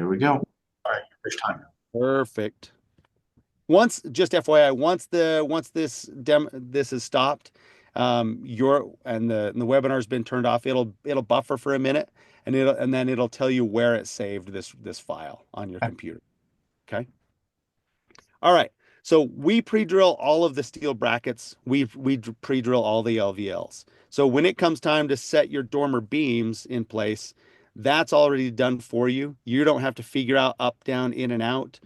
There we go. All right, first time. Perfect. Once, just FYI, once this is stopped, your and the webinar's been turned off, it'll buffer for a minute and then it'll tell you where it saved this file on your Okay. computer. Okay. All right. So we pre-drill all of the steel brackets. We pre-drill all the LVLs. So when it comes time to set your dormer beams in place, that's already done for you. You don't have to figure out up, down, in, and out.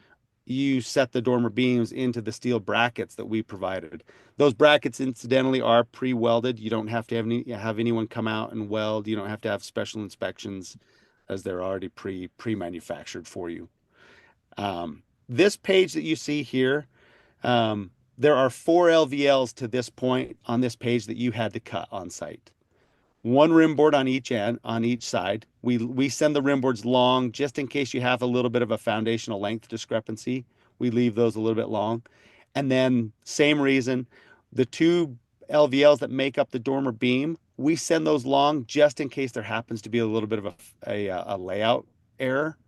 You set the dormer beams into the steel brackets that we provided. Those brackets, incidentally, are pre-welded. You don't have to have anyone come out and weld. You don't have to have special inspections, as they're already pre-manufactured for you. This page that you see here, there are 4 LVLs to this point on this page that you had to cut on site. One rim board on each end, on each side. We send the rim boards long just in case you have a little bit of a foundational length discrepancy. We leave those a little bit long. And then same reason, the 2 LVLs that make up the dormer beam, we send those long just in case there happens to be a little bit of a layout error.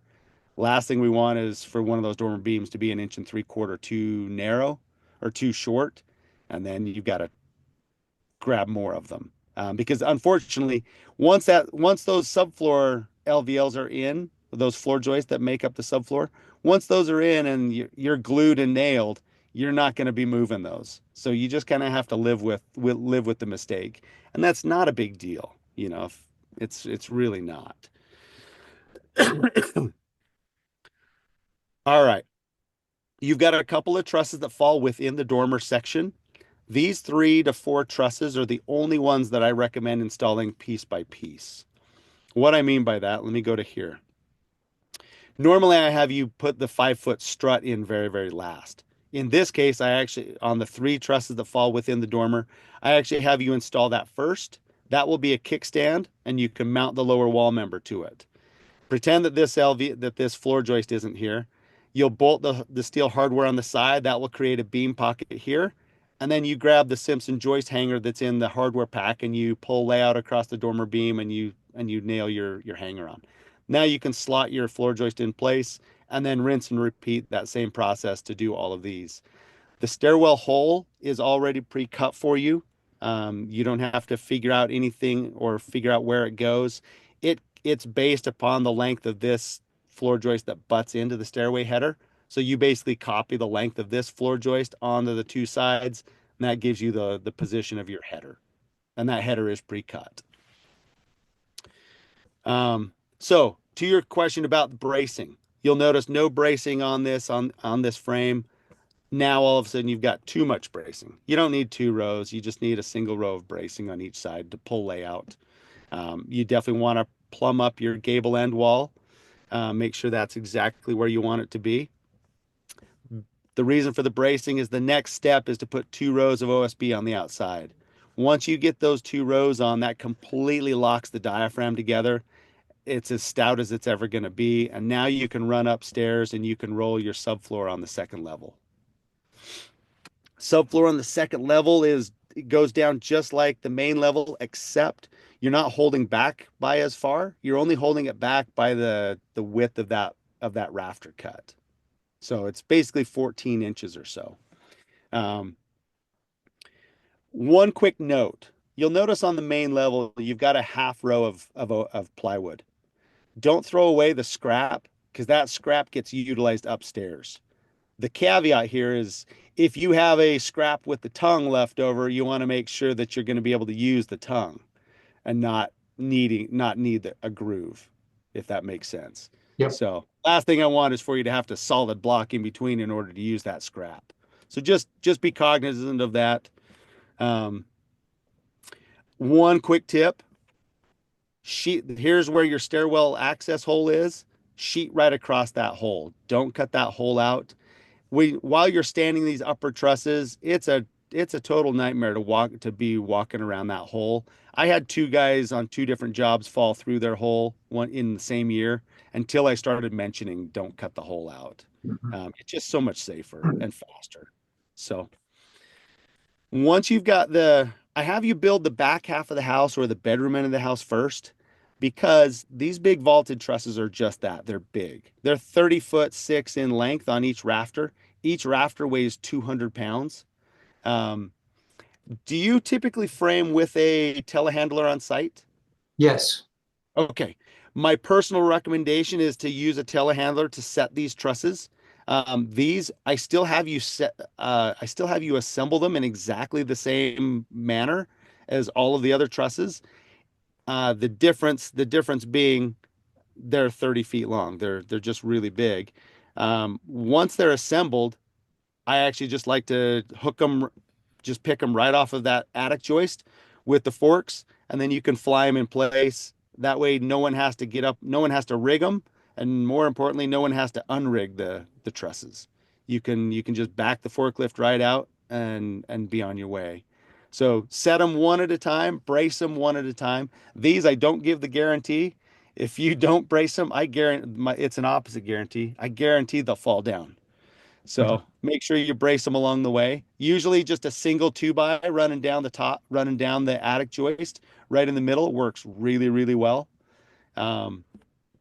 Last thing we want is for one of those dormer beams to be 1.75 inches too narrow or too short, and then you've got to grab more of them. Because unfortunately, once those subfloor LVLs are in, those floor joists that make up the subfloor, once those are in and you're glued and nailed, you're not going to be moving those. So you just kind of have to live with the mistake, and that's not a big deal. It's really not. All right. You've got a couple of trusses that fall within the dormer section. These 3 to 4 trusses are the only ones that I recommend installing piece by piece. What I mean by that, let me go to here. Normally, I have you put the 5 foot strut in very, very last. In this case, I actually, on the 3 trusses that fall within the dormer, I actually have you install that first. That will be a kickstand, and you can mount the lower wall member to it. Pretend that this floor joist isn't here. You'll bolt the steel hardware on the side. That will create a beam pocket here. And then you grab the Simpson joist hanger that's in the hardware pack and you pull layout across the dormer beam and you nail your hanger on. Now you can slot your floor joist in place and then rinse and repeat that same process to do all of these. The stairwell hole is already pre-cut for you. You don't have to figure out anything or figure out where it goes. It's based upon the length of this floor joist that butts into the stairway header. So you basically copy the length of this floor joist onto the 2 sides, and that gives you the position of your header. And that header is pre-cut. So to your question about bracing, you'll notice no bracing on this frame. Now all of a sudden you've got too much bracing. You don't need 2 rows. You just need a single row of bracing on each side to pull layout. You definitely want to plumb up your gable end wall. Make sure that's exactly where you want it to be. The reason for the bracing is the next step is to put 2 rows of OSB on the outside. Once you get those 2 rows on, that completely locks the diaphragm together. It's as stout as it's ever going to be. And now you can run upstairs and you can roll your subfloor on the second level. Subfloor on the second level it goes down just like the main level, except you're not holding back by as far. You're only holding it back by the width of that rafter cut. So it's basically 14 inches or so. Um, One quick note. You'll notice on the main level, you've got a half row of plywood. Don't throw away the scrap because that scrap gets utilized upstairs. The caveat here is if you have a scrap with the tongue left over, you want to make sure that you're going to be able to use the tongue and not need a groove, if that makes sense. Yep. So last thing I want is for you to have to solid block in between in order to use that scrap. So just be cognizant of that. Um, One quick tip: here's where your stairwell access hole is. Sheet right across that hole. Don't cut that hole out. While you're standing these upper trusses, it's a total nightmare to be walking around that hole. I had 2 guys on 2 different jobs fall through their hole one in the same year until I started mentioning don't cut the hole out. It's just so much safer and faster. So once you've got I have you build the back half of the house or the bedroom end of the house first. because these big vaulted trusses are just that. They're big. They're 30 foot 6 in length on each rafter. Each rafter weighs 200 pounds. Um, do you typically frame with a telehandler on site? Yes. Okay. My personal recommendation is to use a telehandler to set these trusses. These I still have you set. I still have you assemble them in exactly the same manner as all of the other trusses. The difference being they're 30 feet long. They're just really big. Once they're assembled, I actually just like to hook them, just pick them right off of that attic joist with the forks, and then you can fly them in place. That way, no one has to get up, no one has to rig them, and more importantly, no one has to unrig the trusses. You can just back the forklift right out and be on your way. So set them one at a time, brace them one at a time. These I don't give the guarantee. If you don't brace them, I guarantee it's an opposite guarantee. I guarantee they'll fall down. So make sure you brace them along the way. Usually just a single 2x running down the top, running down the attic joist right in the middle works really, really well. Um,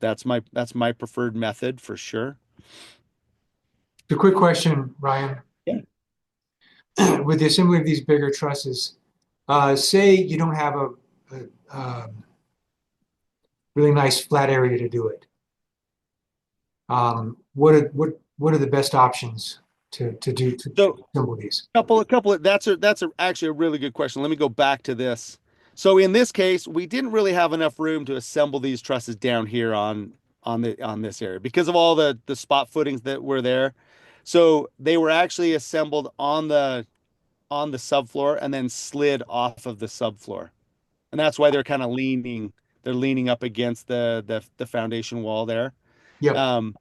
that's my preferred method for sure. The quick question, Ryan. Yeah. With the assembly of these bigger trusses, say you don't have a really nice flat area to do it. What are the best options to So assemble these? couple of that's actually a really good question. Let me go back to this. So in this case, we didn't really have enough room to assemble these trusses down here on this area because of all the spot footings that were there. So they were actually assembled on the subfloor and then slid off of the subfloor. And that's why they're kind of leaning up against the foundation wall there. Yep. Um,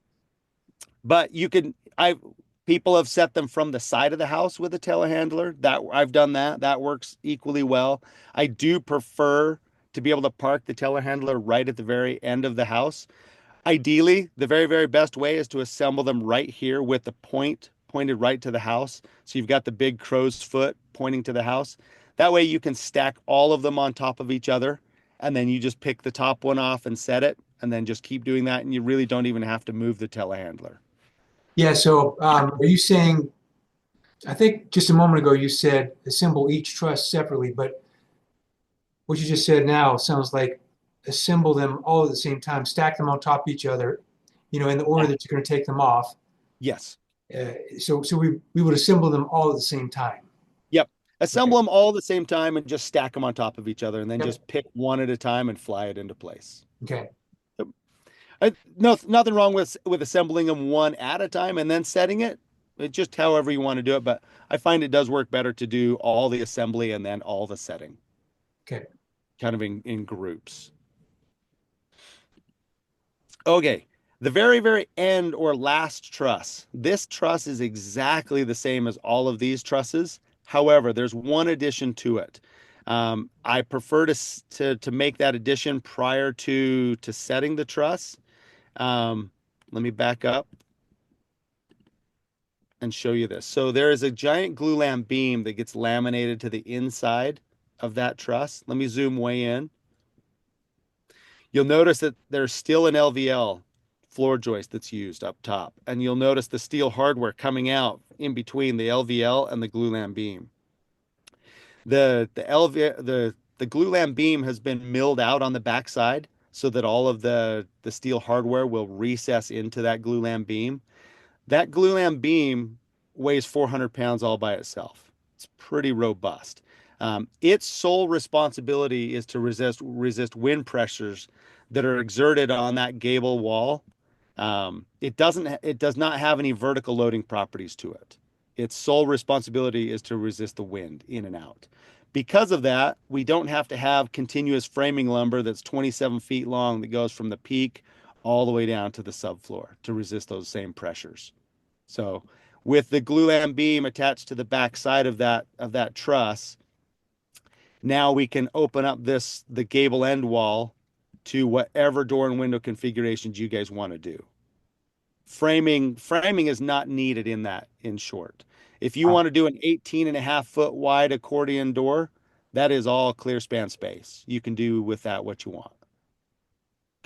but you can I people have set them from the side of the house with a telehandler. That I've done that. That works equally well. I do prefer to be able to park the telehandler right at the very end of the house. Ideally, the very, very best way is to assemble them right here with the point pointed right to the house. So you've got the big crow's foot pointing to the house. That way you can stack all of them on top of each other, and then you just pick the top one off and set it, and then just keep doing that, and you really don't even have to move the telehandler. Yeah. So, are you saying? I think just a moment ago you said assemble each truss separately, but what you just said now sounds like assemble them all at the same time, stack them on top of each other, in the order that you're going to take them off. Yes. So we would assemble them all at the same time. Yep. Okay. Assemble them all at the same time and just stack them on top of each other, and then Yep. just pick one at a time and fly it into place. Okay. No, nothing wrong with assembling them one at a time and then setting it. It just however you want to do it, but I find it does work better to do all the assembly and then all the setting, Okay. kind of in groups. Okay, the very, very end or last truss. This truss is exactly the same as all of these trusses. However, there's one addition to it. I prefer to make that addition prior to setting the truss. Let me back up and show you this. So there is a giant glulam beam that gets laminated to the inside of that truss. Let me zoom way in. You'll notice that there's still an LVL floor joist that's used up top, and you'll notice the steel hardware coming out in between the LVL and the glulam beam. The glulam beam has been milled out on the backside so that all of the steel hardware will recess into that glulam beam. That glulam beam weighs 400 pounds all by itself. It's pretty robust. Its sole responsibility is to resist wind pressures that are exerted on that gable wall. It does not have any vertical loading properties to it. Its sole responsibility is to resist the wind in and out. Because of that, we don't have to have continuous framing lumber that's 27 feet long that goes from the peak all the way down to the subfloor to resist those same pressures. So with the glulam beam attached to the back side of that truss, now we can open up the gable end wall to whatever door and window configurations you guys want to do. Framing is not needed in short. If you want to do an 18.5 foot wide accordion door, that is all clear span space. You can do with that what you want.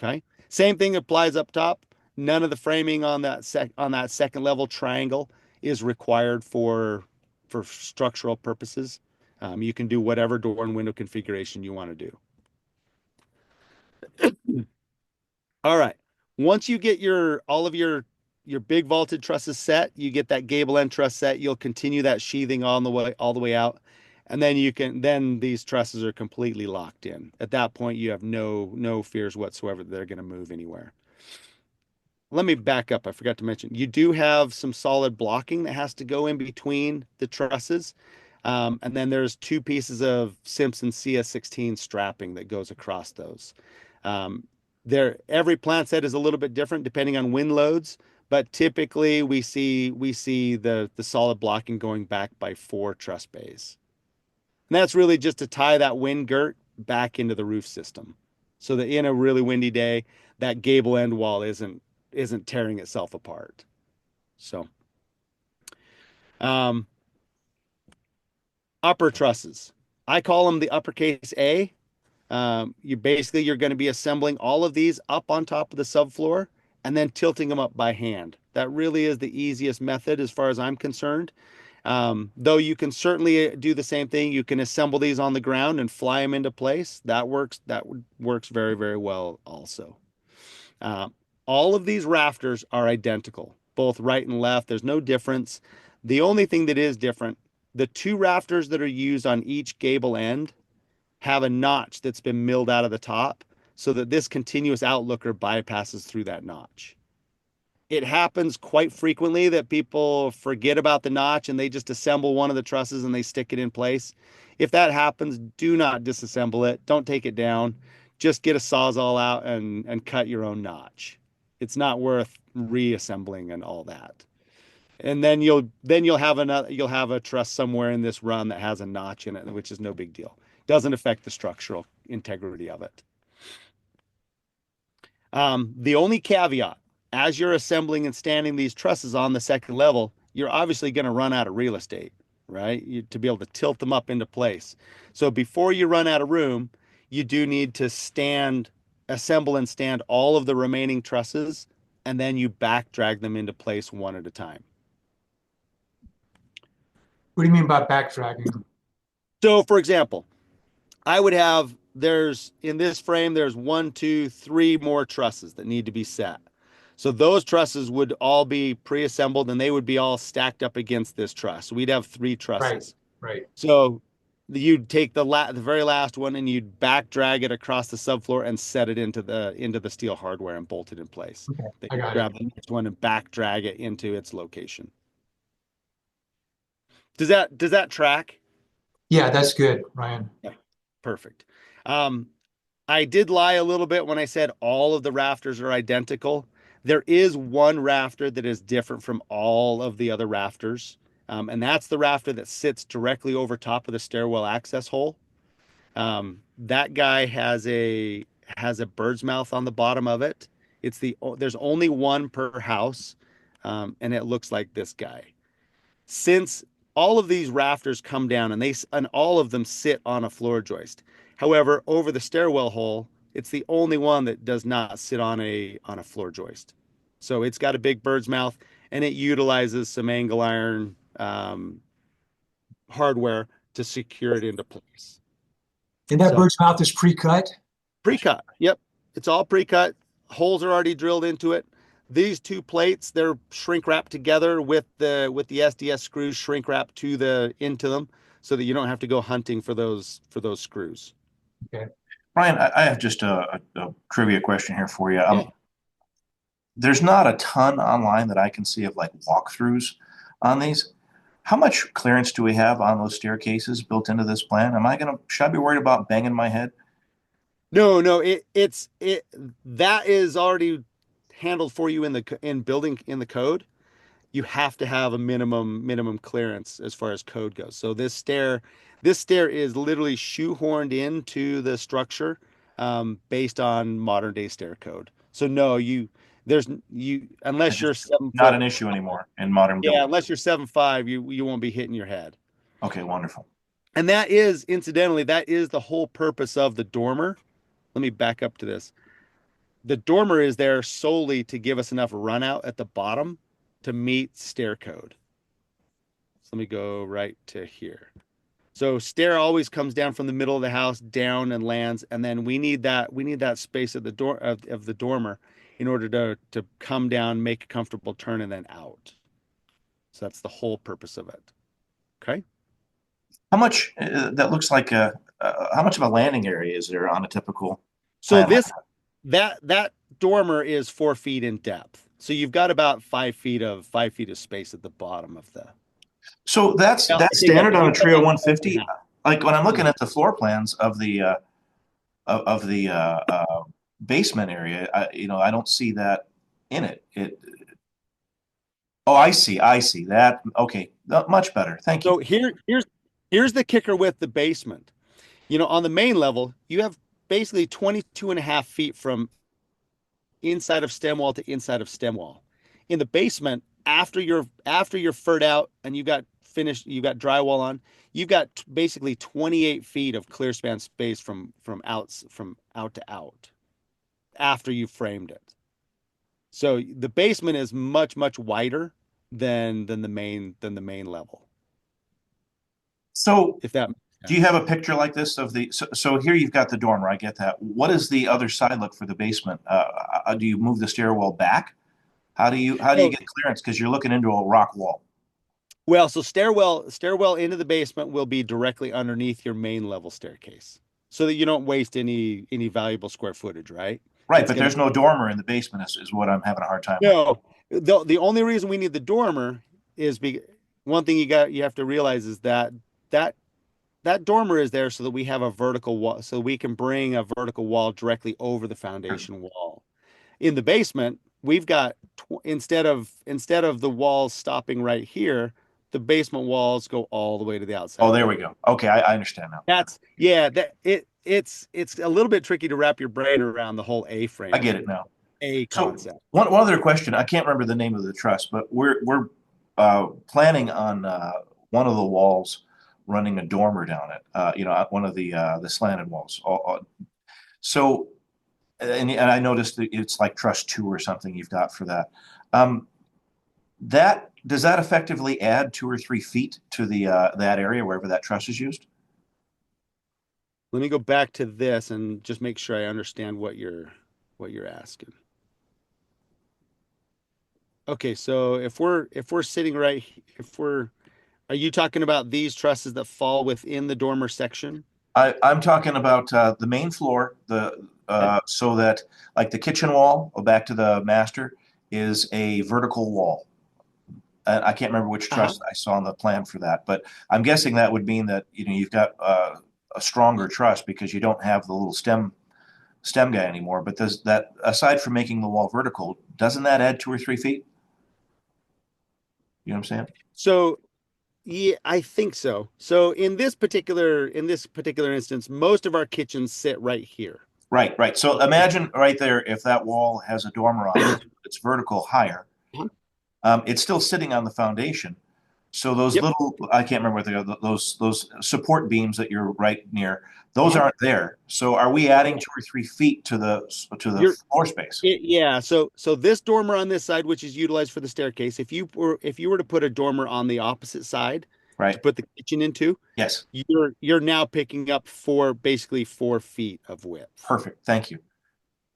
Okay. Same thing applies up top. None of the framing on that second level triangle is required for structural purposes. You can do whatever door and window configuration you want to do. All right. Once you get all of your big vaulted trusses set, you get that gable end truss set, you'll continue that sheathing all the way out. And then these trusses are completely locked in. At that point, you have no fears whatsoever that they're going to move anywhere. Let me back up. I forgot to mention, you do have some solid blocking that has to go in between the trusses. And then there's 2 pieces of Simpson CS16 strapping that goes across those. Every plant set is a little bit different depending on wind loads, but typically we see the solid blocking going back by 4 truss bays. And that's really just to tie that wind girt back into the roof system, so that in a really windy day, that gable end wall isn't tearing itself apart. So, upper trusses, I call them the uppercase A. You're going to be assembling all of these up on top of the subfloor and then tilting them up by hand. That really is the easiest method as far as I'm concerned. Though you can certainly do the same thing. You can assemble these on the ground and fly them into place. That works very, very well also. All of these rafters are identical, both right and left. There's no difference. The only thing that is different, the 2 rafters that are used on each gable end have a notch that's been milled out of the top so that this continuous outlooker bypasses through that notch. It happens quite frequently that people forget about the notch and they just assemble one of the trusses and they stick it in place. If that happens, do not disassemble it. Don't take it down. Just get a Sawzall out and cut your own notch. It's not worth reassembling and all that. And then you'll have a truss somewhere in this run that has a notch in it, which is no big deal. Doesn't affect the structural integrity of it. The only caveat, as you're assembling and standing these trusses on the second level, you're obviously going to run out of real estate, right? To be able to tilt them up into place. So before you run out of room, you do need to assemble and stand all of the remaining trusses, and then you back drag them into place one at a time. What do you mean by back dragging? So for example, in this frame, there's 1, 2, 3 more trusses that need to be set. So those trusses would all be pre-assembled and they would be all stacked up against this truss. So we'd have 3 trusses. Right. So you'd take the very last one and you'd back drag it across the subfloor and set it into the steel hardware and bolt it in place. Okay, Then I got grab the next one and back drag it into its location. Does that track? Yeah, that's good, Ryan. Yeah, perfect. I did lie a little bit when I said all of the rafters are identical. There is one rafter that is different from all of the other rafters, and that's the rafter that sits directly over top of the stairwell access hole. That guy has a bird's mouth on the bottom of it. There's only one per house, and it looks like this guy. Since all of these rafters come down and all of them sit on a floor joist. However, over the stairwell hole, it's the only one that does not sit on a floor joist. So it's got a big bird's mouth and it utilizes some angle iron hardware to secure it into place. And that bird's mouth is pre-cut? Pre-cut. Yep. It's all pre-cut. Holes are already drilled into it. These 2 plates, they're shrink wrapped together with the SDS screws shrink wrapped into them so that you don't have to go hunting for those screws. Okay. Brian, I have just a trivia question here for you. Yeah. There's not a ton online that I can see of like walkthroughs on these. How much clearance do we have on those staircases built into this plan? Should I be worried about banging my head? No, that is already handled for you in the code. You have to have a minimum clearance as far as code goes. So this stair is literally shoehorned into the structure based on modern day stair code. So no, unless you're 7 Not an issue anymore in modern buildings. Yeah, unless you're 7'5", you won't be hitting your head. Okay, wonderful. And that is, incidentally, the whole purpose of the dormer. Let me back up to this. The dormer is there solely to give us enough run out at the bottom to meet stair code. So let me go right to here. So stair always comes down from the middle of the house down and lands, and then we need that space at the door of the dormer in order to come down, make a comfortable turn, and then out. So that's the whole purpose of it. Okay. How much, that looks like how much of a landing area is there on a typical So plan? that dormer is 4 feet in depth. So you've got about 5 feet of space at the bottom of the. So that's Well, I think standard on a Trio about 150. Like when I'm looking at the floor plans of the basement area, I don't see that in it. Oh, I see. That. Okay, much better. Thank you. So here's the kicker with the basement. On the main level, you have basically 22 and a half feet from inside of stem wall to inside of stem wall. In the basement, after you're furred out and you got drywall on, you've got basically 28 feet of clear span space from out to out after you've framed it. So the basement is much, much wider than the main level. So If that do you have a picture like this of so here you've got the dormer, I get that. What does the other side look for the basement? Do you move the stairwell back? How do you get clearance? Because you're looking into a rock wall. Well, so stairwell into the basement will be directly underneath your main level staircase, so that you don't waste any valuable square footage, right? Right, but there's no dormer in the basement is what I'm having a hard time with. No, the only reason we need the dormer is one thing you have to realize is that dormer is there so that we have a vertical wall, so we can bring a vertical wall directly over the foundation wall. In the basement, we've got instead of the walls stopping right here, the basement walls go all the way to the outside. Oh, there we go. Okay, I understand now. It's a little bit tricky to wrap your brain around the whole A-frame. I get it now. Concept. So one other question. I can't remember the name of the truss, but we're planning on one of the walls running a dormer down it. One of the slanted walls. So, and I noticed that it's like truss 2 or something you've got for that. Does that effectively add 2 or 3 feet to the that area wherever that truss is used? Let me go back to this and just make sure I understand what you're asking. Okay, so if we're sitting right, are you talking about these trusses that fall within the dormer section? I'm talking about the main floor, so that like the kitchen wall, back to the master, is a vertical wall. I can't remember which truss I saw on the plan for that, but I'm guessing that would mean that you've got a stronger truss because you don't have the little stem guy anymore. But does that, aside from making the wall vertical, doesn't that add 2 or 3 feet? You know what I'm saying? So, yeah, I think so. So in this particular instance, most of our kitchens sit right here. Right. So imagine right there, if that wall has a dormer on it, it's vertical higher. It's still sitting on the foundation. So those little, I can't remember what those support beams that you're right near, those aren't there. So are we adding 2 or 3 feet to the floor space? Yeah. So this dormer on this side, which is utilized for the staircase, if you were to put a dormer on the opposite side, right, to put the kitchen into, yes, you're now picking up basically 4 feet of width. Perfect. Thank you.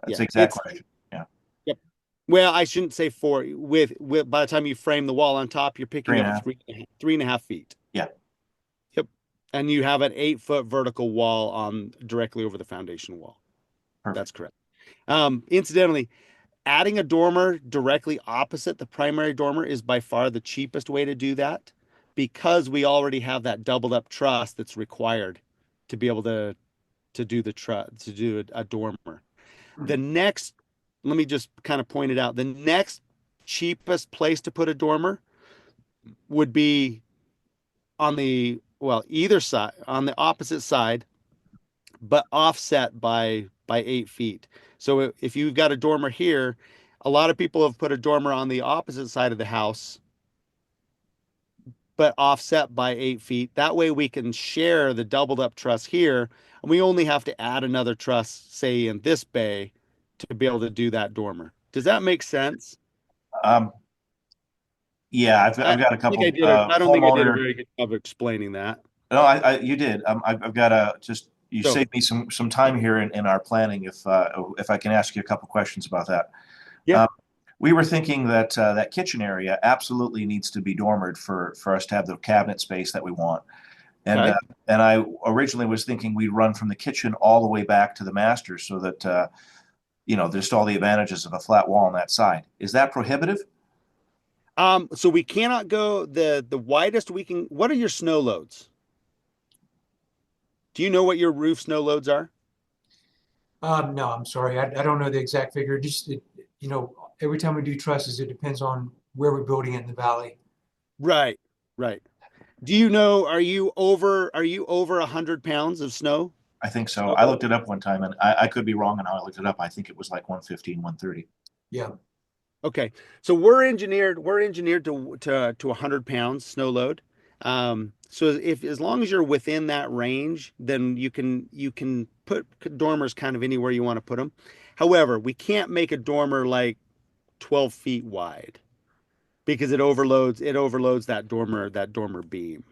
That's the exact question. Yeah. Yep. Well, I shouldn't say 4. With by the time you frame the wall on top, you're picking up 3.5 feet. Yeah. Yep. And you have an 8-foot vertical wall on directly over the foundation wall. Perfect. That's correct. Incidentally, adding a dormer directly opposite the primary dormer is by far the cheapest way to do that, because we already have that doubled up truss that's required to be able to do a dormer. The next, let me just kind of point it out. The next cheapest place to put a dormer would be on either side, on the opposite side, but offset by 8 feet. So if you've got a dormer here, a lot of people have put a dormer on the opposite side of the house, but offset by 8 feet. That way we can share the doubled up truss here, and we only have to add another truss, say in this bay, to be able to do that dormer. Does that make sense? Um, yeah, I've got a I think couple, I did I don't think I did a homeowner. very good job of explaining that. No, you did. I've got you So, saved me some time here in our planning if I can ask you a couple questions about that. yeah, Um, we were thinking that that kitchen area absolutely needs to be dormered for us to have the cabinet space that we want. And okay. and I originally was thinking we'd run from the kitchen all the way back to the master so that just all the advantages of a flat wall on that side. Is that prohibitive? So we cannot go the widest we can. What are your snow loads? Do you know what your roof snow loads are? No, I'm sorry. I don't know the exact figure. Every time we do trusses, it depends on where we're building it in the valley. Right, right. Do you know, are you over 100 pounds of snow? I think so. Snow I load? looked it up one time, and I could be wrong on how I looked it up. I think it was like 115, 130. Yeah. Okay. So we're engineered to 100 pounds snow load. So if as long as you're within that range, then you can put dormers kind of anywhere you want to put them. However, we can't make a dormer like 12 feet wide because it overloads that dormer beam.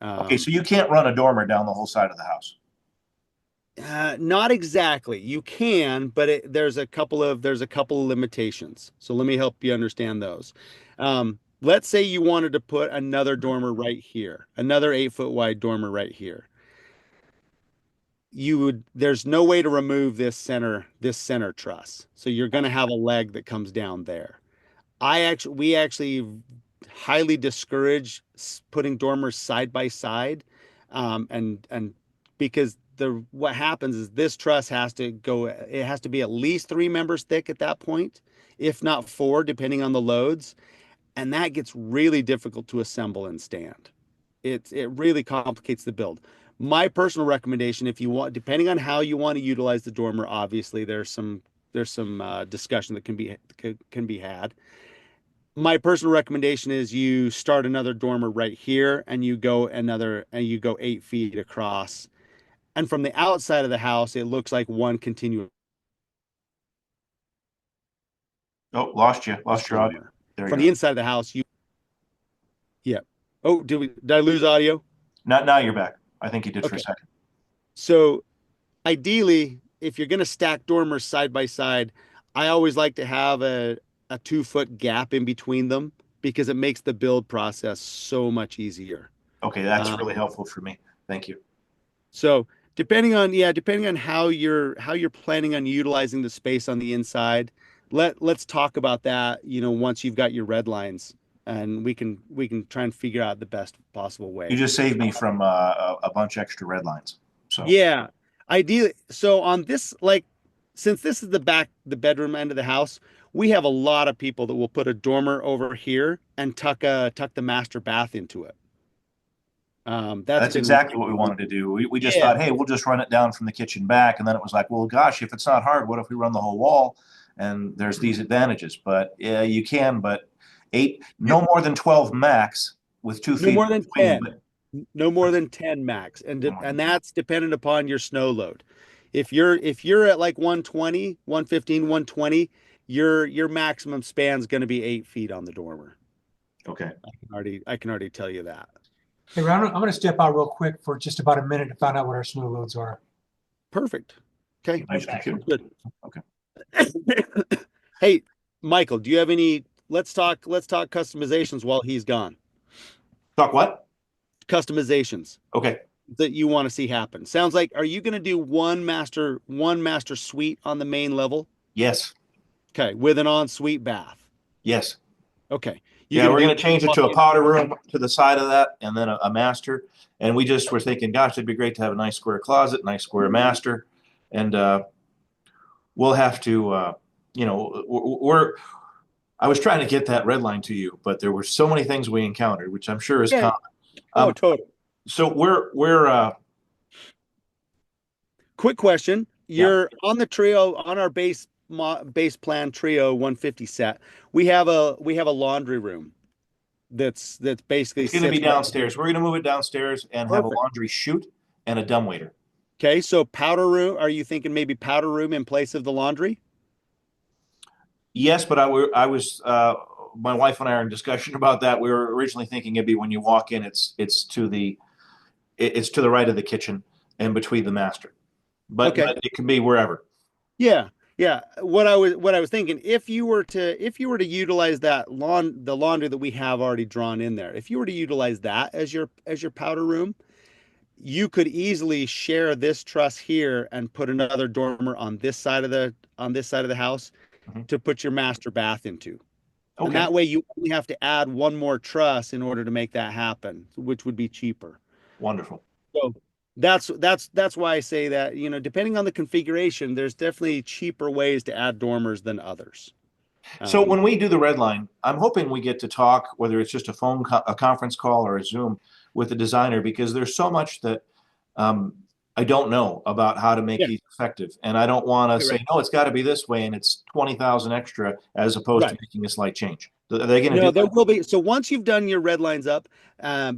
Okay, Um, so you can't run a dormer down the whole side of the house. Not exactly. You can, but there's a couple of limitations. So let me help you understand those. Let's say you wanted to put another dormer right here, another 8 foot wide dormer right here. There's no way to remove this center truss. So you're going to have a leg that comes down there. We actually highly discourage putting dormers side by side, and because what happens is this truss has to go. It has to be at least 3 members thick at that point, if not 4, depending on the loads, and that gets really difficult to assemble and stand. It really complicates the build. My personal recommendation, if you want, depending on how you want to utilize the dormer, obviously there's some discussion that can be had. My personal recommendation is you start another dormer right here and you go 8 feet across. And from the outside of the house, it looks like one continuous Oh, lost you. Lost your audio. dormer. There you From go. the inside of the house, yeah. Oh, did I lose audio? Now you're back. I think you did for a Okay. second. So ideally, if you're going to stack dormers side by side, I always like to have a 2 foot gap in between them because it makes the build process so much easier. Okay, that's really Um, helpful for me. Thank you. So depending on how you're planning on utilizing the space on the inside, let's talk about that, once you've got your red lines and we can try and figure out the best possible You way. just saved me from a bunch extra red lines. So, Yeah. Ideally, so on this, like, since this is the bedroom end of the house, we have a lot of people that will put a dormer over here and tuck the master bath into it. That's that's been exactly what we really, wanted to do. We just yeah. thought, hey, we'll just run it down from the kitchen back. And then it was like, well, gosh, if it's not hard, what if we run the whole wall? And there's these advantages. But yeah, you can, but no more than 12 max with two No feet more in than between. 10. No more than 10 max. And that's dependent upon your snow load. If you're at like 120, 115, 120, your maximum span is going to be 8 feet on the dormer. Okay. I can already tell you that. Hey, Ron, I'm going to step out real quick for just about a minute to find out what our snow loads are. Perfect. Okay. Nice computer. Good. Okay. Hey, Michael, do you have any let's talk customizations while he's gone. Talk what? Customizations Okay. that you want to see happen. Sounds like, are you going to do one master suite on the main level? Yes. Okay, with an ensuite bath. Yes. Okay. You Yeah, gonna we're do going to change it to a powder room to the side of that and then a master. And we just were thinking, gosh, it'd be great to have a nice square closet, nice square master. And we'll have to, I was trying to get that red line to you, but there were so many things we encountered, which I'm sure is Yeah. common. Oh, totally. So we're Quick question. Yeah. You're on the trio on our base plan trio 150 set. We have a laundry room that's basically it's going to be sits right. downstairs. We're going to move it downstairs and have a Perfect. laundry chute and a dumbwaiter. Okay, so powder room. Are you thinking maybe powder room in place of the laundry? Yes, but my wife and I are in discussion about that. We were originally thinking it'd be when you walk in, it's to the right of the kitchen and between the master. Okay. But it can be wherever. Yeah. Yeah. What I was thinking, if you were to utilize the laundry that we have already drawn in there, if you were to utilize that as your powder room, you could easily share this truss here and put another dormer on this side of the house Mhm. to put your master bath into. And Okay, that way you only have to add one more truss in order to make that happen, which would be cheaper. wonderful. So that's why I say that, depending on the configuration, there's definitely cheaper ways to add dormers than others. So Um, when we do the red line, I'm hoping we get to talk, whether it's just a conference call or a Zoom with the designer, because there's so much that um, I don't know about how to make yeah, these effective, and I don't want to say right, no, it's got to be this way, and it's 20,000 extra as opposed to right. making a slight change. Are they going to do No, there that? will be. So once you've done your red lines up,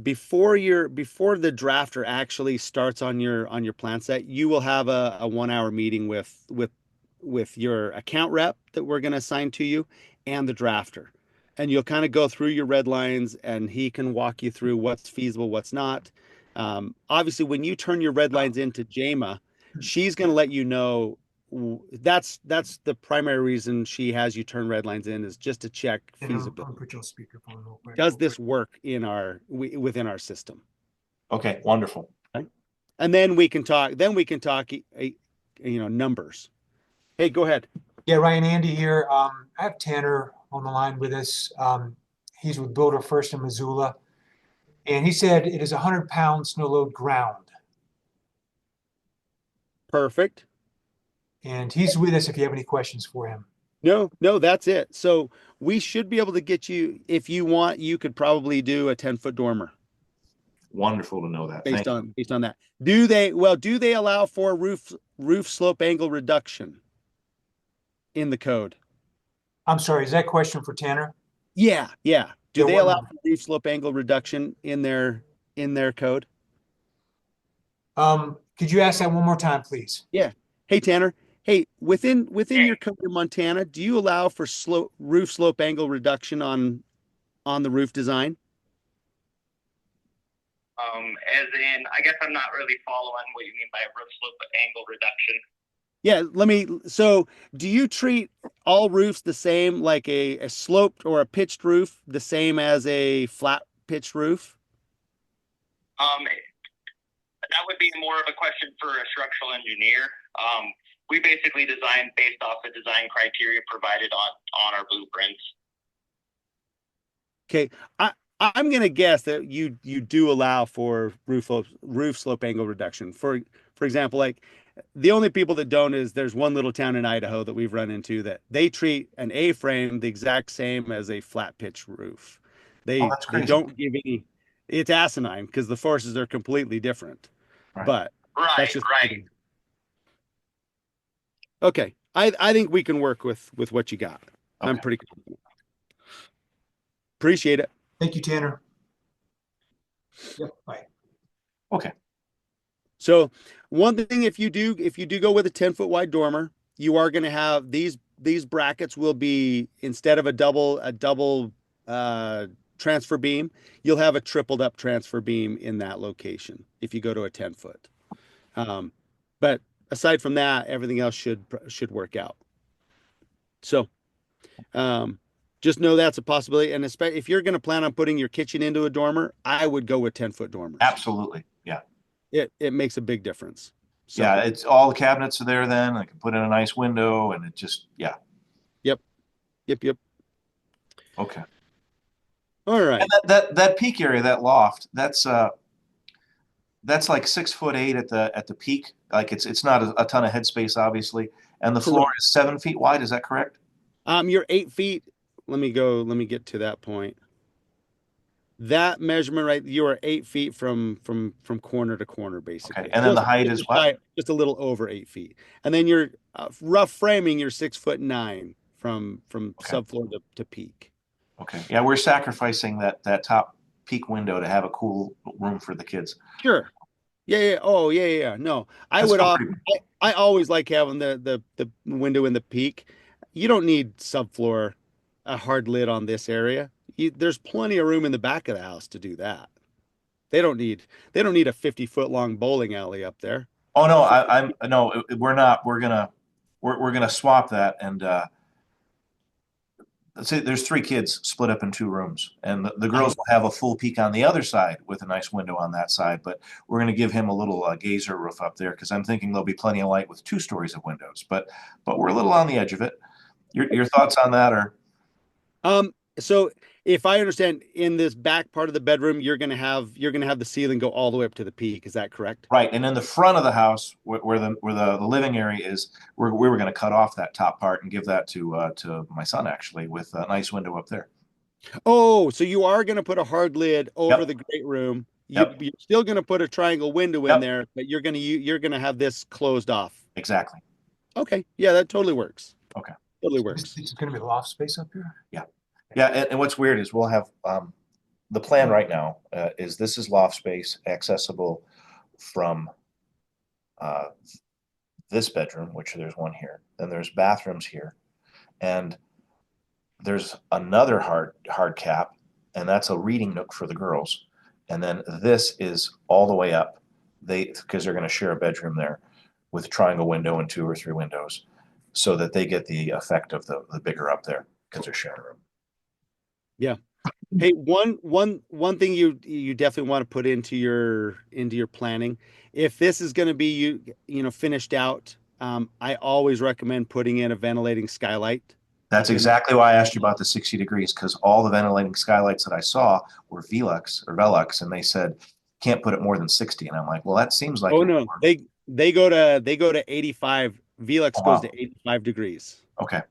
before the drafter actually starts on your plan set, you will have a 1 hour meeting with your account rep that we're going to assign to you and the drafter, and you'll kind of go through your red lines, and he can walk you through what's feasible, what's not. Obviously, when you turn your red lines into JAMA, she's going to let you know that's the primary reason she has you turn red lines in, is just to check And I'm feasibility. gonna put you on speakerphone real quick. Does this work within our system? Okay, wonderful. Okay. And then we can talk. Numbers. Hey, go ahead. Yeah, Ryan, Andy here. I have Tanner on the line with us. He's with Builder First in Missoula, and he said it is 100 pound snow load ground. Perfect. And he's with us if you have any questions for him. No, that's it. So we should be able to get you, if you want, you could probably do a 10-foot dormer Wonderful to know that. based Thank you. on based on that. Do they allow for roof slope angle reduction in the code? I'm sorry, is that question for Tanner? Yeah, yeah. Do Yeah, they one allow moment. for roof slope angle reduction in their code? Could you ask that one more time, please? Yeah. Hey, Tanner. Hey, within your code in Montana, do you allow for roof slope angle reduction on the roof design? As in, I guess I'm not really following what you mean by roof slope angle reduction. Yeah, so do you treat all roofs the same, like a sloped or a pitched roof, the same as a flat pitched roof? That would be more of a question for a structural engineer. We basically design based off the design criteria provided on our blueprints. Okay, I'm gonna guess that you do allow for roof slope angle reduction. For example, like the only people that don't is there's one little town in Idaho that we've run into that they treat an A-frame the exact same as a flat pitch roof. Oh, They that's they crazy. don't give any. It's asinine because the forces are completely different. Right. But that's Right, just right. okay. I think we can work with what you got. I'm Okay. pretty confident. Appreciate it. Thank you, Tanner. Yep, bye. Okay. So one thing, if you do go with a 10-foot wide dormer, you are going to have these brackets will be, instead of a double transfer beam, you'll have a tripled up transfer beam in that location if you go to a 10-foot. But aside from that, everything else should work out. So just know that's a possibility. And especially if you're going to plan on putting your kitchen into a dormer, I would go with 10-foot dormers. Absolutely. Yeah. It makes a big difference. So, Yeah. It's all the cabinets are there then. I can put in a nice window and it just, yeah. Yep. Okay. All right. And that peak area, that loft, that's like 6'8" at the peak. Like it's not a ton of headspace, obviously. And the floor is 7 feet wide. Is that correct? You're 8 feet. Let me get to that point. That measurement, right? You are 8 feet from corner to corner, basically. Okay. And then the height is what? Just a little over 8 feet. And then you're rough framing, you're 6'9" from Okay. subfloor to peak. Okay. Yeah, we're sacrificing that top peak window to have a cool room for the kids. Sure. Yeah. Oh, yeah. No, I That's would still off. pretty good. I always like having the window in the peak. you don't need subfloor, a hard lid on this area. There's plenty of room in the back of the house to do that. They don't need a 50-foot long bowling alley up there. Oh, no, I'm, no, we're not, we're gonna swap that and, let's say there's 3 kids split up in 2 rooms, and the girls will have a full peak on the other side with a nice window on that side. But we're going to give him a little gazer roof up there because I'm thinking there'll be plenty of light with 2 stories of windows. But we're a little on the edge of it. Your thoughts on that are So if I understand, in this back part of the bedroom, you're gonna have the ceiling go all the way up to the peak. Is that correct? right? And in the front of the house, where the living area is, we were going to cut off that top part and give that to my son actually with a nice window up there. Oh, so you are gonna put a hard lid over Yep. the great room. Yep. You're still gonna put a triangle window in Yep. there, but you're gonna have this closed off. Exactly. Okay, yeah, that totally works. Okay. Totally This works. is going to be loft space up here? Yeah, and what's weird is we'll have the plan right now is this is loft space accessible from this bedroom, which there's one here. Then there's bathrooms here, and there's another hard cap, and that's a reading nook for the girls. And then this is all the way up. Because they're going to share a bedroom there with a triangle window and 2 or 3 windows, so that they get the effect of the bigger up there because they're sharing a room. Hey, one thing you definitely want to put into your planning, if this is going to be finished out, I always recommend putting in a ventilating skylight. That's exactly why I asked you about the 60 degrees, because all the ventilating skylights that I saw were Velux, and they said can't put it more than 60. And I'm like, well, that seems like Oh no, they go to 85. Velux Oh, goes wow. to 85 degrees. Okay.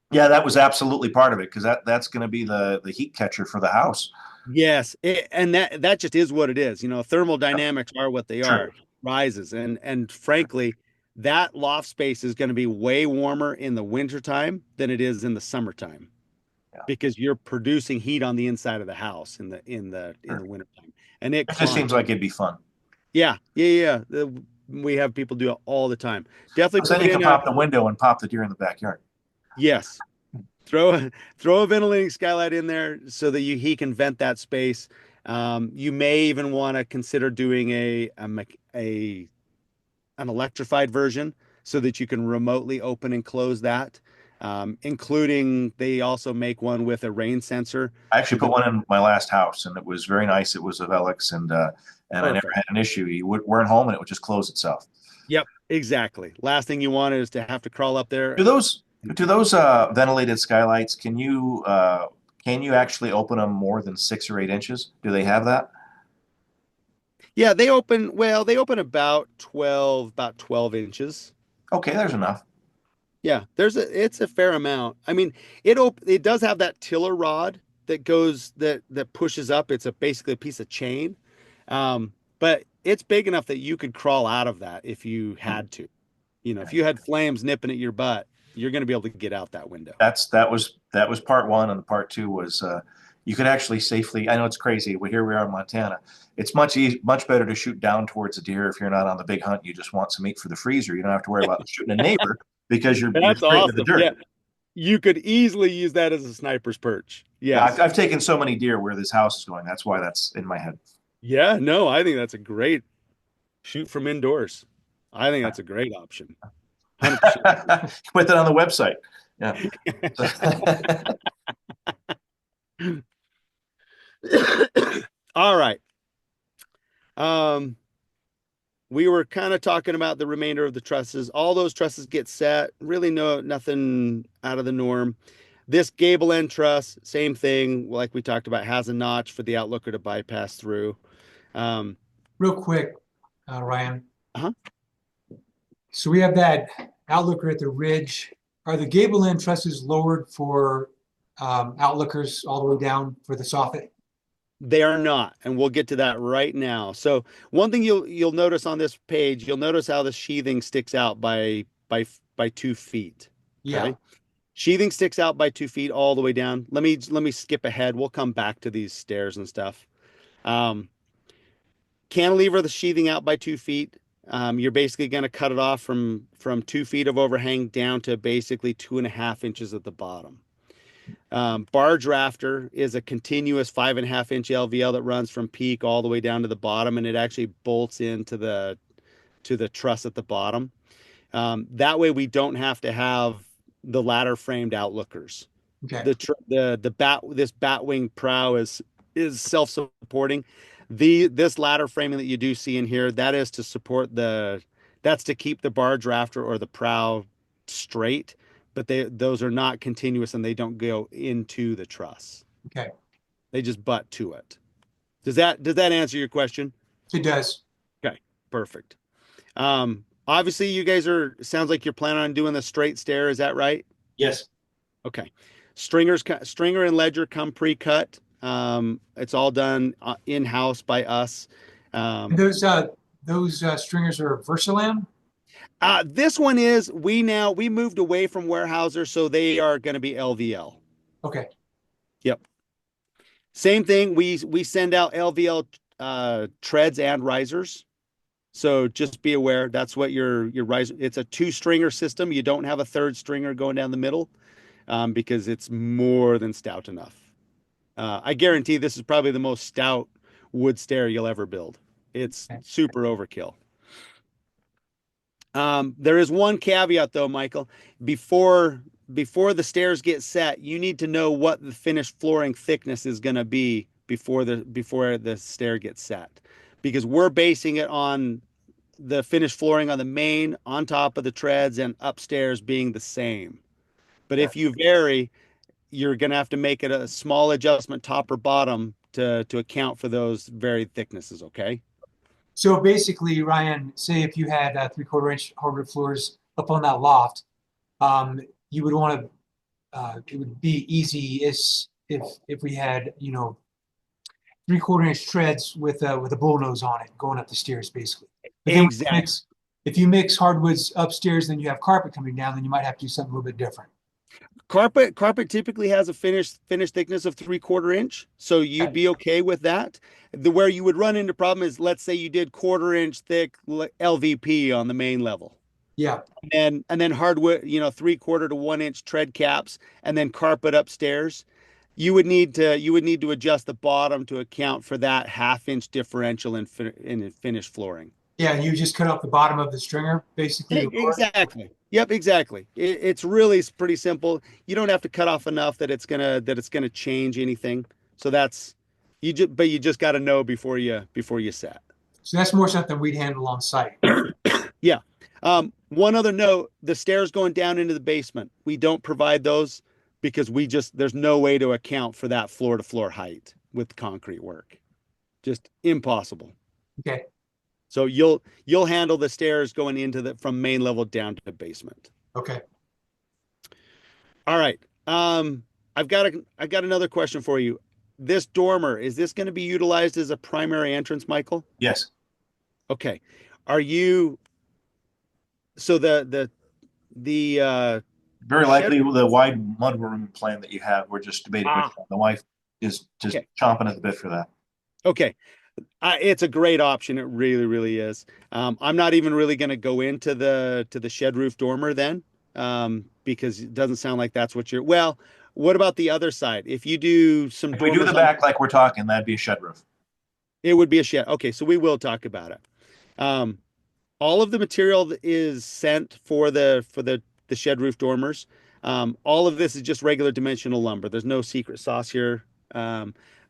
Yeah, that was absolutely part of it because that's going to be the heat catcher for the house. Yes, and that just is what it is. Thermodynamics are what they Sure. are, rises, and frankly, that loft space is going to be way warmer in the wintertime than it is in the summertime. Yeah. Because you're producing heat on the inside of the house in the Sure. wintertime. And it It just seems like it'd be fun. Yeah. We have people do it all the time. Definitely So then put you in can pop the window and pop the deer in the backyard. yes. Throw a ventilating skylight in there so that he can vent that space. You may even want to consider doing an electrified version so that you can remotely open and close that. Including they also make one with a rain sensor. I actually put one in my last house, and it was very nice. It was a Velux, and I never Perfect. had an issue. You weren't home, and it would just close itself. Yep, exactly. Last thing you want is to have to crawl up there. Do those ventilated skylights? Can you actually open them more than 6 or 8 inches? Do they have that? Yeah, they open about 12 inches. Okay, there's enough. Yeah, it's a fair amount. I mean, it does have that tiller rod that pushes up. It's basically a piece of chain. But it's big enough that you could crawl out of that if you had to. If you had flames nipping at your butt, you're going to be able to get out that window. That was part one, and part two was you could actually safely. I know it's crazy. Here we are in Montana. It's much better to shoot down towards a deer if you're not on the big hunt. You just want some meat for the freezer. You don't have to worry about shooting a neighbor because you're That's straight into awesome. the dirt. Yeah. You could easily use that as a sniper's perch. Yeah, Yes. I've taken so many deer where this house is going. That's why that's in my head. Yeah, no, I think that's a great shoot from indoors. I think that's a great option. 100%. Put that on the website. Yeah. All right. We were kind of talking about the remainder of the trusses. All those trusses get set. Really nothing out of the norm. This gable end truss, same thing, like we talked about, has a notch for the outlooker to bypass through. Real quick, Ryan. Uh-huh. So we have that outlooker at the ridge. Are the gable end trusses lowered for outlookers all the way down for the soffit? They are not, and we'll get to that right now. So one thing you'll notice on this page, you'll notice how the sheathing sticks out by 2 feet. Yeah. Okay? Sheathing sticks out by 2 feet all the way down. Let me skip ahead. We'll come back to these stairs and stuff. Cantilever the sheathing out by 2 feet. You're basically going to cut it off from 2 feet of overhang down to basically 2.5 inches at the bottom. Barge rafter is a continuous 5.5 inch LVL that runs from peak all the way down to the bottom, and it actually bolts into the truss at the bottom. That way we don't have to have the ladder framed outlookers. Okay. This batwing prow is self-supporting. This ladder framing that you do see in here, that is to support that's to keep the barge rafter or the prow straight, but those are not continuous and they don't go into the truss. Okay. They just butt to it. Does that answer your question? It does. Okay, perfect. Obviously you guys sounds like you're planning on doing the straight stair, is that right? Yes. Okay. Stringer and ledger come pre-cut. It's all done in-house by us. And those stringers are Versalam? This one is, we moved away from Weyerhaeuser, so they are going to be LVL. Okay. Yep. Same thing. We send out LVL treads and risers. So just be aware, that's what your riser. It's a 2-stringer system. You don't have a 3rd stringer going down the middle, because it's more than stout enough. I guarantee this is probably the most stout wood stair you'll ever build. It's super overkill. There is one caveat though, Michael. Before the stairs get set, you need to know what the finished flooring thickness is going to be before the stair gets set, because we're basing it on the finished flooring on the main, on top of the treads, and upstairs being the same. But if you vary, you're going to have to make it a small adjustment top or bottom to account for those varied thicknesses. Okay. So basically, Ryan, say if you had 3/4 inch hardwood floors up on that loft, you would want to, it would be easy if we had, 3/4 inch treads with a bullnose on it going up the stairs, basically. But then Exactly. if you mix hardwoods upstairs, then you have carpet coming down, then you might have to do something a little bit different. Carpet typically has a finished thickness of 3/4 inch, so you'd be okay with that. Where you would run into problem is, let's say you did 1/4 inch thick LVP on the main level, Yeah. and then hardwood, 3/4 to 1 inch tread caps, and then carpet upstairs. You would need to adjust the bottom to account for that 1/2 inch differential in finished flooring. Yeah, and you just cut off the bottom of the stringer, basically. Exactly. Yep, exactly. It's really pretty simple. You don't have to cut off enough that it's gonna change anything. So you just got to know before you set. So that's more something we'd handle on site. Yeah. One other note: the stairs going down into the basement, we don't provide those because there's no way to account for that floor to floor height with concrete work. Just impossible. Okay. So you'll handle the stairs going from main level down to the basement. Okay. All right. I've got another question for you. This dormer, is this going to be utilized as a primary entrance, Michael? Yes. Okay. So the Very likely the wide mudroom plan that you have, we're just debating. The wife is just chomping at the bit for that. Okay. It's a great option. It really, really is. I'm not even really going to go into the shed roof dormer then, because it doesn't sound like that's what well, what about the other side? If you do some If we do the back like we're talking, that'd be a shed roof. It would be a shed. Okay, so we will talk about it. All of the material that is sent for the shed roof dormers. All of this is just regular dimensional lumber. There's no secret sauce here.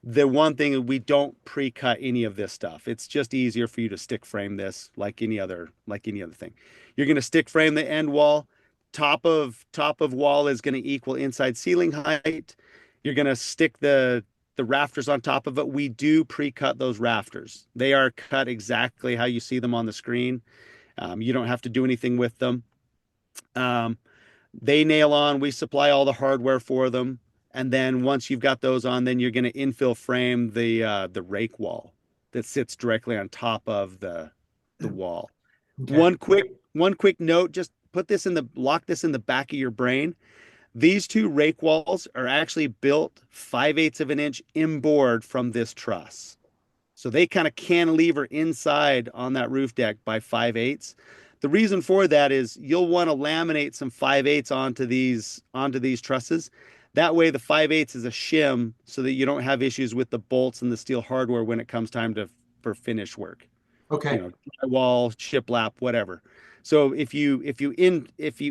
The one thing, we don't pre-cut any of this stuff. It's just easier for you to stick frame this like any other thing. You're going to stick frame the end wall. Top of wall is going to equal inside ceiling height. You're going to stick the rafters on top of it. We do pre-cut those rafters. They are cut exactly how you see them on the screen. You don't have to do anything with them. They nail on. We supply all the hardware for them. And then once you've got those on, then you're going to infill frame the rake wall that sits directly on top of the wall. Okay. One quick note, just lock this in the back of your brain. These two rake walls are actually built 5/8 of an inch inboard from this truss. So they kind of cantilever inside on that roof deck by 5/8. The reason for that is you'll want to laminate some 5/8 onto these trusses. That way the 5/8 is a shim so that you don't have issues with the bolts and the steel hardware when it comes time for finish work. Okay. Drywall, shiplap, whatever. So if you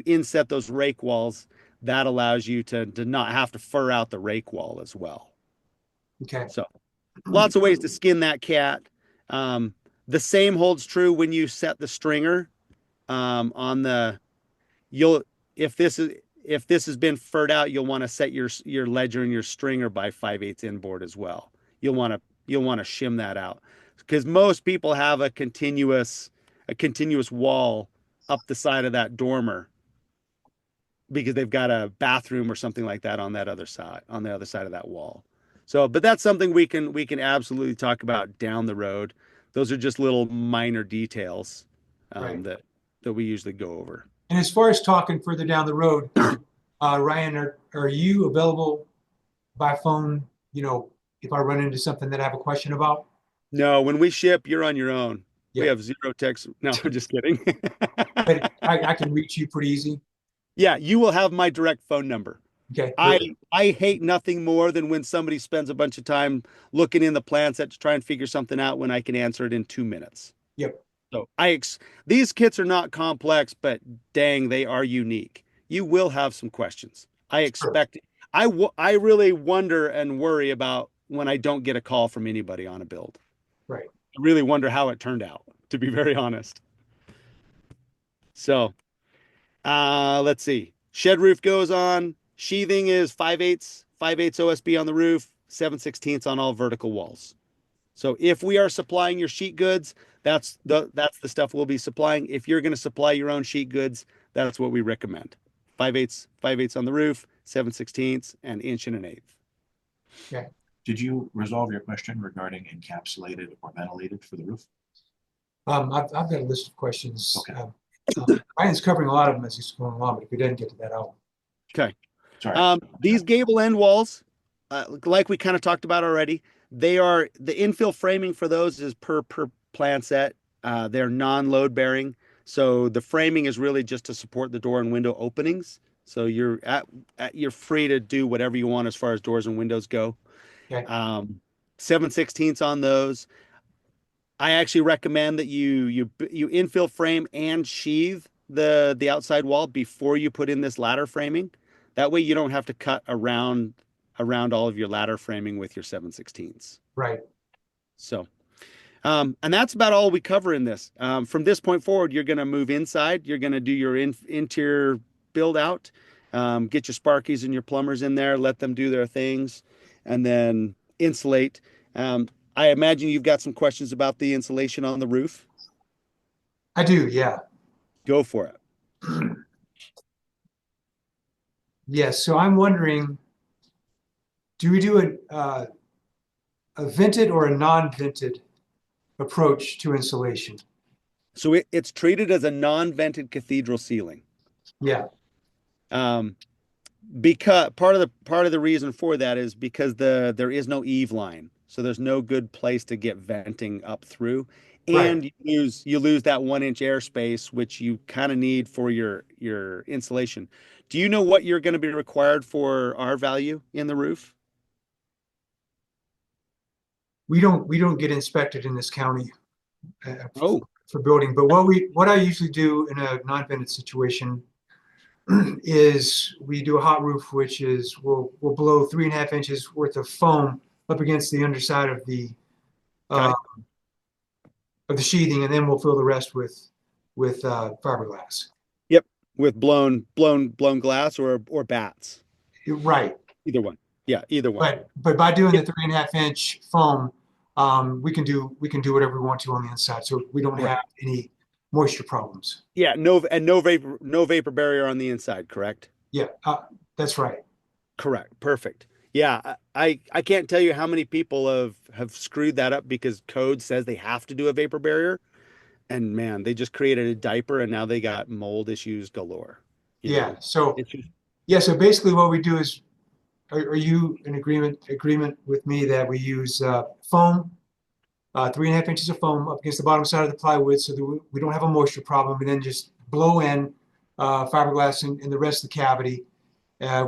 inset those rake walls, that allows you to not have to fur out the rake wall as well. Okay. So lots of ways to skin that cat. The same holds true when you set the stringer on the. If this has been furred out, you'll want to set your ledger and your stringer by 5/8 inboard as well. You'll want to shim that out because most people have a continuous wall up the side of that dormer because they've got a bathroom or something like that on the other side of that wall. So, but that's something we can absolutely talk about down the road. Those are just little minor details Right. that we usually go over. And as far as talking further down the road, Ryan, are you available by phone, if I run into something that I have a question about? No, when we ship, you're on your own. We Yeah. have zero text. No, I'm just kidding. But I can reach you pretty easy. Yeah, you will have my direct phone number. Okay. I hate nothing more than when somebody spends a bunch of time looking in the plan set to try and figure something out when I can answer it in 2 minutes. Yep. So these kits are not complex, but dang, they are unique. You will have some questions. I expect it. I really wonder and worry about when I don't get a call from anybody on a build. Right. I really wonder how it turned out, to be very honest. So, let's see. Shed roof goes on. Sheathing is 5/8 OSB on the roof, 7/16 on all vertical walls. So if we are supplying your sheet goods, that's the stuff we'll be supplying. If you're going to supply your own sheet goods, that's what we recommend. 5/8 on the roof, 7/16, and 1.125". Okay. Did you resolve your question regarding encapsulated or ventilated for the roof? I've got a list of questions. Okay. Ryan's covering a lot of them as he's going along, but if we didn't get to that, Okay. Sorry. These gable end walls, like we kind of talked about already, the infill framing for those is per plan set. They're non-load bearing. So the framing is really just to support the door and window openings. So you're free to do whatever you want as far as doors and windows go. Okay. 7/16 on those. I actually recommend that you infill frame and sheathe the outside wall before you put in this ladder framing. That way you don't have to cut around all of your ladder framing with your 7/16. right. So, and that's about all we cover in this. From this point forward, you're going to move inside. You're going to do your interior build out, get your sparkies and your plumbers in there, let them do their things, and then insulate. I imagine you've got some questions about the insulation on the roof. I do, yeah. Go for it. Yes, so I'm wondering, do we do a vented or a non-vented approach to insulation? So it's treated as a non-vented cathedral ceiling. Yeah, Because part of the reason for that is because there is no eave line, so there's no good place to get venting up through, and Right. you lose that 1-inch airspace, which you kind of need for your insulation. Do you know what you're going to be required for R value in the roof? we don't get inspected in this county Oh, for building, but what I usually do in a non-vented situation is we do a hot roof, which is we'll blow 3.5 inches worth of foam up against the underside of the Okay. sheathing, and then we'll fill the rest with fiberglass. yep, with blown glass or bats. Right. Either one. Yeah, either one. But by doing the 3.5-inch foam, we can do whatever we want to on the inside, so we don't Right. have any moisture problems. Yeah, no vapor barrier on the inside, correct? Yeah, that's right. Correct. Perfect. Yeah, I can't tell you how many people have screwed that up because code says they have to do a vapor barrier, and man, they just created a diaper and now they got mold issues galore. You Yeah. know, So it's just, so basically, what we do is, are you in agreement with me that we use foam 3.5 inches of foam up against the bottom side of the plywood so that we don't have a moisture problem, and then just blow in fiberglass in the rest of the cavity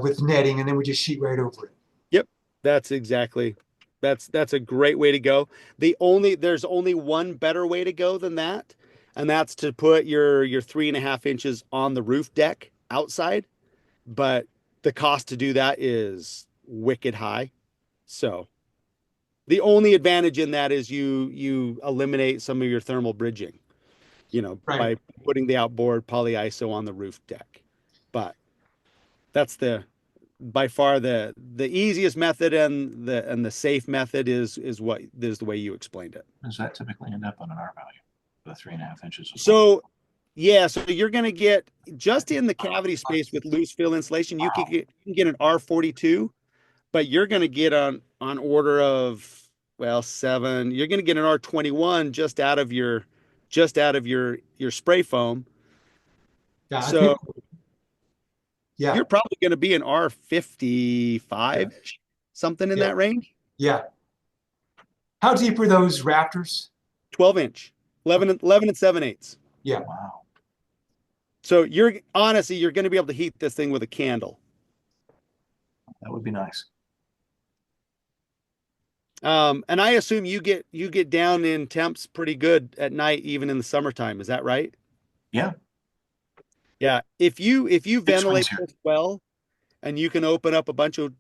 with netting, and then we just sheet right over it. Yep, that's exactly that's a great way to go. There's only one better way to go than that, and that's to put your 3.5 inches on the roof deck outside. But the cost to do that is wicked high. So the only advantage in that is you eliminate some of your thermal bridging, Right. by putting the outboard polyiso on the roof deck. But that's by far the easiest method, and the safe method is the way you explained it. Does that typically end up on an R value? The 3.5 inches. of foam? So yeah, so you're going to get just in the cavity space with loose fill insulation, you can get an R42, but you're going to get on order of, well, 7. You're going to get an R21 just out of your spray foam. Yeah, So yeah, you're probably going to be an R55, something in Yeah. that range. yeah. How deep are those rafters? 12-inch, 11 and 7/8. Yeah, Wow. So you're going to be able to heat this thing with a candle. That would be nice. And I assume you get down in temps pretty good at night, even in the summertime. Is that right? Yeah. Yeah. If you ventilate here. this well, and you can open up a bunch of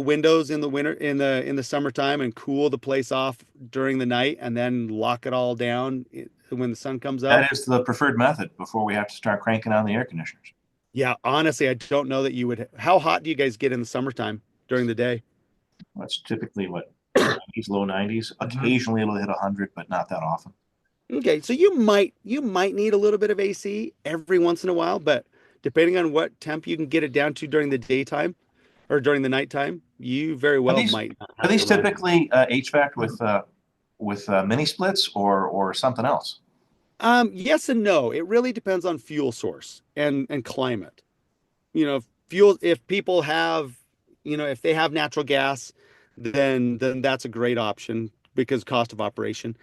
windows in the winter, in the summertime, and cool the place off during the night, and then lock it all down when the sun comes up. That is the preferred method before we have to start cranking on the air conditioners. Yeah. Honestly, I don't know that you would. How hot do you guys get in the summertime during the day? That's typically what, 90s, low 90s. Occasionally it'll hit 100, but not that often. Okay, so you might need a little bit of AC every once in a while, but depending on what temp you can get it down to during the daytime or during the nighttime, you very well might not have Are these to run. typically HVAC with mini splits or something else? Yes and no. It really depends on fuel source and climate. Fuel, if people have, if they have natural gas, then that's a great option because cost of operation.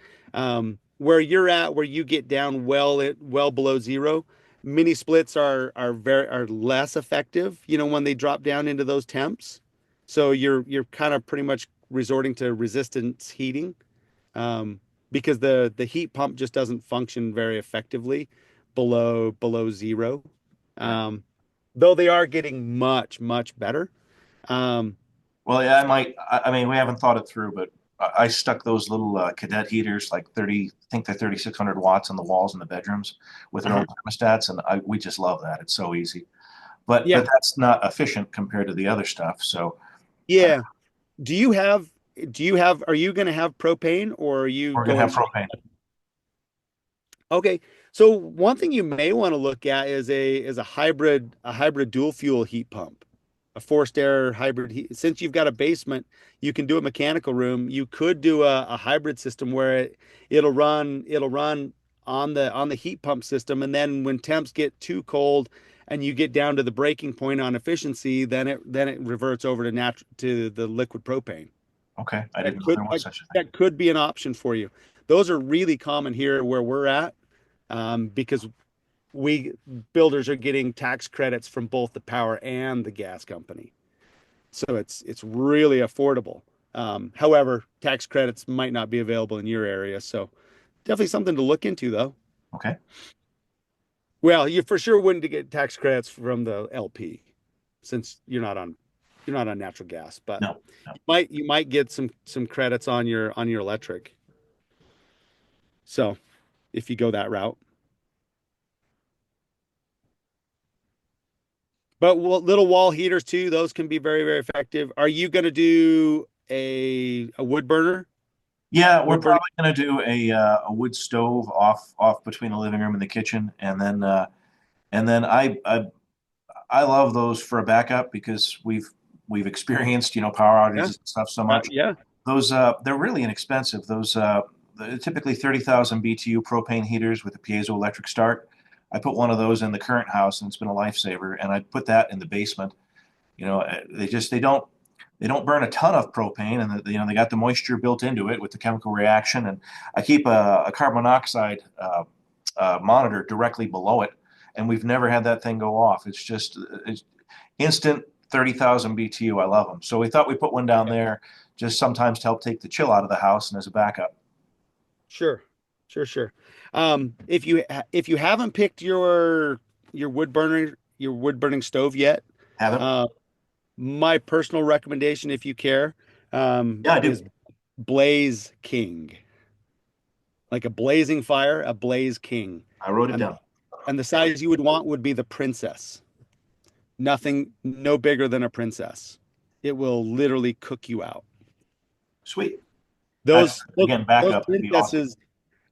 Where you're at, where you get down well below zero, mini splits are less effective, when they drop down into those temps. So you're kind of pretty much resorting to resistance heating, because the heat pump just doesn't function very effectively below zero. Though they are getting much, much better. Well, yeah, I mean, we haven't thought it through, but I stuck those little cadet heaters, like 30, I think they're 3,600 watts on the walls in the bedrooms with their own thermostats. And we just love that. It's so easy, but that's not efficient compared to the other stuff. So yeah. Are you going to have propane, or are you we're going to have propane. Okay. So one thing you may want to look at is a hybrid dual fuel heat pump, a forced air hybrid heat. Since you've got a basement, you can do a mechanical room. You could do a hybrid system where it'll run on the heat pump system, and then when temps get too cold and you get down to the breaking point on efficiency, then it reverts over to the liquid propane. Okay, I didn't know there was such a thing. That could be an option for you. Those are really common here where we're at, because builders are getting tax credits from both the power and the gas company. So it's really affordable. However, tax credits might not be available in your area. So definitely something to look into, though. Okay. Well, you for sure wouldn't get tax credits from the LP, since you're not on natural gas, but No. you might get some credits on your electric. So if you go that route. But little wall heaters too, those can be very, very effective. Are you going to do a wood burner? Yeah, we're probably going to do a wood stove off between the living room and the kitchen, and then I love those for a backup because we've experienced power outages and stuff so much. Yeah. Those they're really inexpensive. Those they're typically 30,000 BTU propane heaters with a piezoelectric start. I put one of those in the current house, and it's been a lifesaver. And I put that in the basement. They They don't burn a ton of propane, and they got the moisture built into it with the chemical reaction. And I keep a carbon monoxide monitor directly below it, and we've never had that thing go off. It's instant 30,000 BTU. I love them. So we thought we'd put one down there just sometimes to help take the chill out of the house and as a backup. Sure. If you haven't picked your wood burning stove yet, Haven't? my personal recommendation, if you care, Yeah, I do. is Blaze King. Like a blazing fire, a Blaze King. I wrote it down. And the size you would want would be the Princess. No bigger than a Princess. It will literally cook you out. Sweet. Those Again, backup would be Princesses,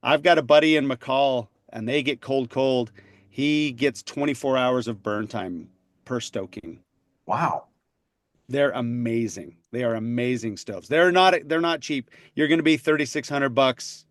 I've got a buddy in McCall, and they get cold. He gets 24 hours of burn time per stoking. Wow. They're amazing. They are amazing stoves. They're not cheap. You're going to be $3,600.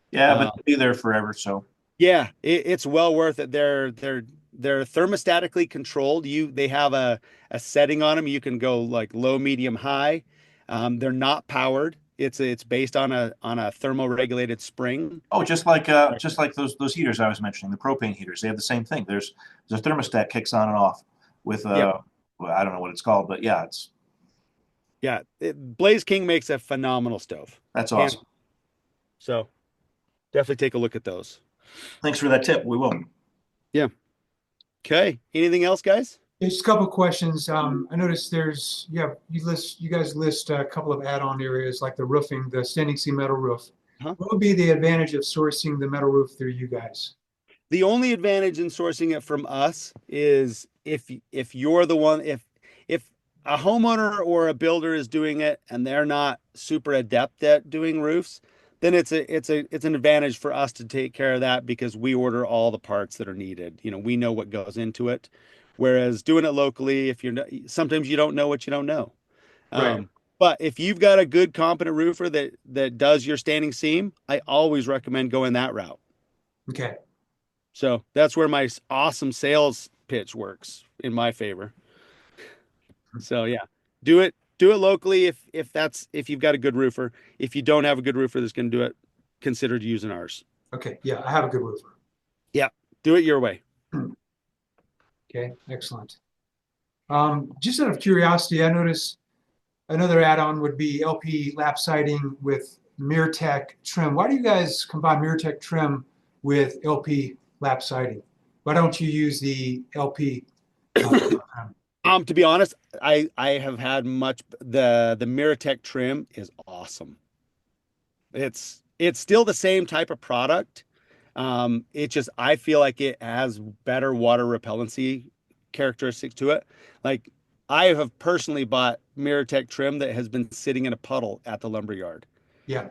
Yeah, but they'll be there forever. So Yeah, it's well worth it. They're thermostatically controlled. They have a setting on them. You can go like low, medium, high. They're not powered. It's based on a thermoregulated spring. just like those heaters I was mentioning, the propane heaters, they have the same thing. There's a thermostat kicks on and off with well, I don't know what it's called, but yeah, Blaze King makes a phenomenal stove. that's awesome. So definitely take a look at those. Thanks for that tip. We will. Okay. Anything else, guys? Just a couple of questions. I noticed you guys list a couple of add-on areas like the roofing, the standing seam metal roof. Uh-huh. What would be the advantage of sourcing the metal roof through you guys? The only advantage in sourcing it from us is if you're the one, if a homeowner or a builder is doing it and they're not super adept at doing roofs, then it's an advantage for us to take care of that because we order all the parts that are needed. We know what goes into it. Whereas doing it locally, sometimes you don't know what you don't know. Right. But if you've got a good, competent roofer that does your standing seam, I always recommend going that route. Okay. So that's where my awesome sales pitch works in my favor. So yeah, do it locally if you've got a good roofer. If you don't have a good roofer that's going to do it, consider using ours. Okay. Yeah, I have a good roofer. Yeah, do it your way. Okay, excellent. Just out of curiosity, I noticed another add-on would be LP lap siding with MirTech trim. Why do you guys combine MirTech trim with LP lap siding? Why don't you use the LP? To be honest, I have had the MirTech trim is awesome. It's still the same type of product. It just, I feel like it has better water repellency characteristics to it. Like I have personally bought MirTech trim that has been sitting in a puddle at the lumberyard. Yeah.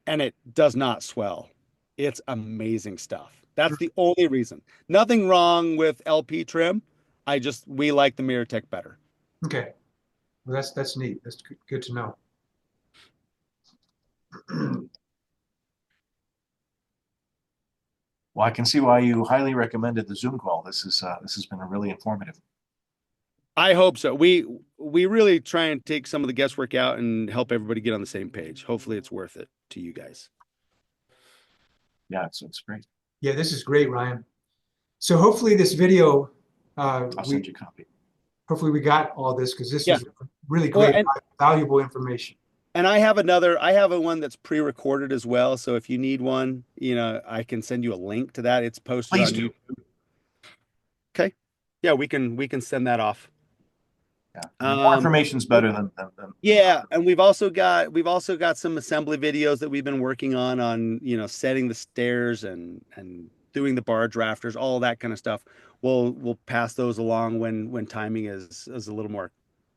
And it does not swell. It's amazing stuff. That's the only reason. Nothing wrong with LP trim. We like the MirTech better. Okay. Well, that's neat. That's good to know. Well, I can see why you highly recommended the Zoom call. This has been really informative. I hope so. We really try and take some of the guesswork out and help everybody get on the same page. Hopefully it's worth it to you guys. Yeah, it's great. Yeah, this is great, Ryan. So hopefully this video, I'll send you a copy. hopefully we got all this because this is really great, valuable information. And I have one that's pre-recorded as well. So if you need one, I can send you a link to that. It's posted Please on do. YouTube. Okay. Yeah, we can send that off. Yeah. More information's better than Yeah, and we've also got some assembly videos that we've been working on setting the stairs and doing the barge rafters, all that kind of stuff. We'll pass those along when timing is a little more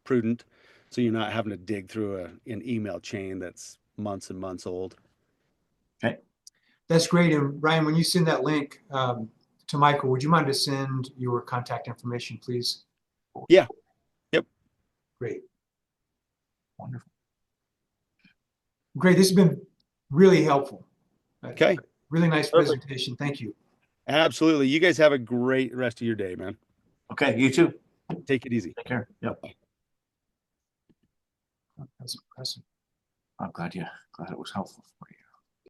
prudent, so you're not having to dig through an email chain that's months and months old. Okay. That's great. And Ryan, when you send that link to Michael, would you mind to send your contact information, please? Yeah. Yep. Great. Wonderful. Great. This has been really helpful. Okay. Really nice presentation. Thank you. Absolutely. You guys have a great rest of your day, man. Okay, you too. Take it easy. Take care. Yep. That's impressive. I'm glad it was helpful for you.